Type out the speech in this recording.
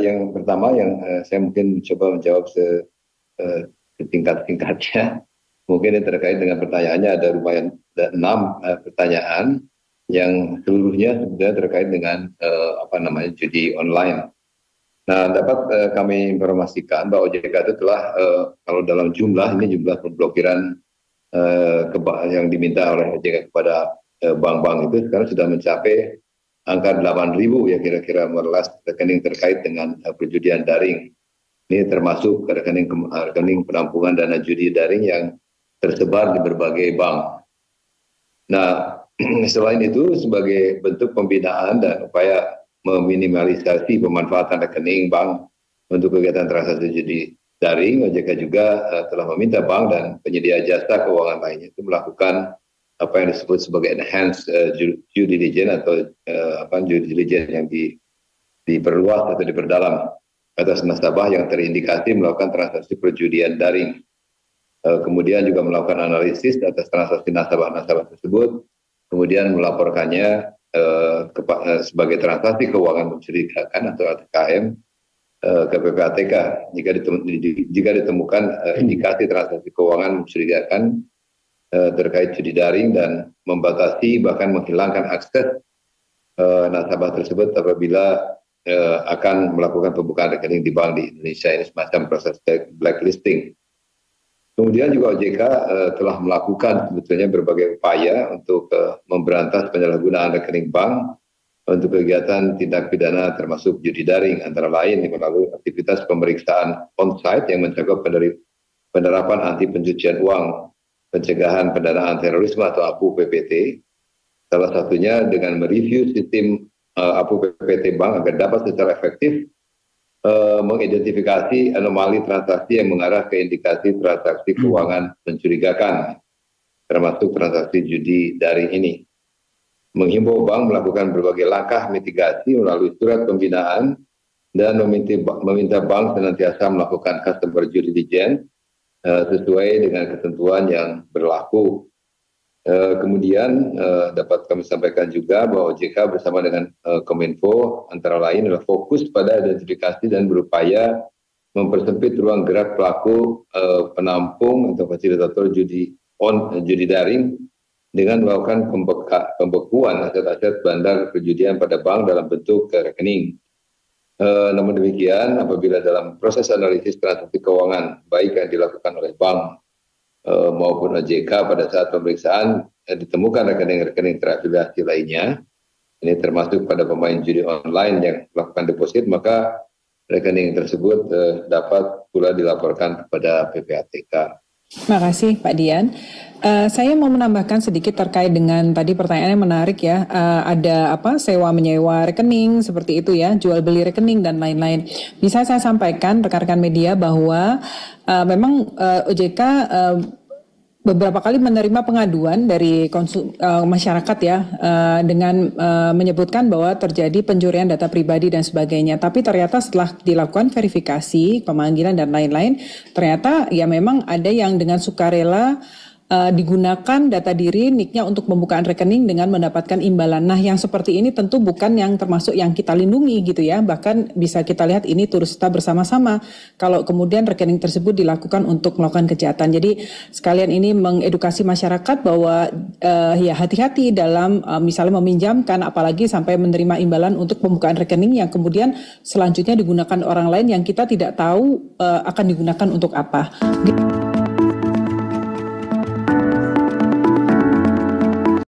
yang pertama yang saya mungkin coba menjawab setingkat-tingkatnya. Mungkin yang terkait dengan pertanyaannya ada lumayan ada 6 pertanyaan yang seluruhnya sebenarnya terkait dengan judi online. Nah, dapat kami informasikan bahwa OJK itu telah kalau dalam jumlah pemblokiran yang diminta oleh OJK kepada bank-bank itu sekarang sudah mencapai angka 8.000 ya kira-kira merelas rekening terkait dengan perjudian daring. Ini termasuk rekening penampungan dana judi daring yang tersebar di berbagai bank. Nah, selain itu sebagai bentuk pembinaan dan upaya meminimalisasi pemanfaatan rekening bank untuk kegiatan transaksi judi daring, OJK juga telah meminta bank dan penyedia jasa keuangan lainnya itu melakukan apa yang disebut sebagai enhanced due diligence atau due diligence yang diperluas atau diperdalam atas nasabah yang terindikasi melakukan transaksi perjudian daring. Kemudian juga melakukan analisis atas transaksi nasabah-nasabah tersebut, kemudian melaporkannya sebagai transaksi keuangan mencurigakan atau ATKM ke PPATK jika ditemukan indikasi transaksi keuangan mencurigakan terkait judi daring dan membatasi bahkan menghilangkan akses nasabah tersebut apabila akan melakukan pembukaan rekening di bank di Indonesia. Ini semacam proses blacklisting. Kemudian juga OJK telah melakukan sebetulnya berbagai upaya untuk memberantas penyalahgunaan rekening bank untuk kegiatan tindak pidana termasuk judi daring, antara lain melalui aktivitas pemeriksaan on-site yang mencakup penerapan anti pencucian uang, pencegahan pendanaan terorisme atau APU PPT, salah satunya dengan mereview sistem APU PPT bank agar dapat secara efektif mengidentifikasi anomali transaksi yang mengarah ke indikasi transaksi keuangan mencurigakan, termasuk transaksi judi daring ini. Menghimbau bank melakukan berbagai langkah mitigasi melalui surat pembinaan dan meminta bank senantiasa melakukan customer due diligence sesuai dengan ketentuan yang berlaku. Kemudian dapat kami sampaikan juga bahwa OJK bersama dengan Kominfo antara lain adalah fokus pada identifikasi dan berupaya mempersempit ruang gerak pelaku penampung atau fasilitator judi daring dengan melakukan pembekuan aset-aset bandar perjudian pada bank dalam bentuk rekening. Namun demikian, apabila dalam proses analisis transaksi keuangan baik yang dilakukan oleh bank maupun OJK pada saat pemeriksaan ditemukan rekening-rekening terafiliasi lainnya, ini termasuk pada pemain judi online yang melakukan deposit, maka rekening tersebut dapat pula dilaporkan kepada PPATK. Terima kasih Pak Dian. Saya mau menambahkan sedikit terkait dengan tadi pertanyaannya menarik ya. Ada sewa menyewa rekening seperti itu ya, jual beli rekening dan lain-lain. Bisa saya sampaikan rekan-rekan media bahwa memang OJK beberapa kali menerima pengaduan dari masyarakat ya dengan menyebutkan bahwa terjadi pencurian data pribadi dan sebagainya. Tapi ternyata setelah dilakukan verifikasi, pemanggilan dan lain-lain, ternyata ya memang ada yang dengan sukarela digunakan data diri nicknya untuk pembukaan rekening dengan mendapatkan imbalan. Nah, yang seperti ini tentu bukan yang termasuk yang kita lindungi gitu ya. Bahkan bisa kita lihat ini turut serta bersama-sama kalau kemudian rekening tersebut dilakukan untuk melakukan kejahatan. Jadi sekalian ini mengedukasi masyarakat bahwa ya hati-hati dalam misalnya meminjamkan apalagi sampai menerima imbalan untuk pembukaan rekening yang kemudian selanjutnya digunakan orang lain yang kita tidak tahu akan digunakan untuk apa.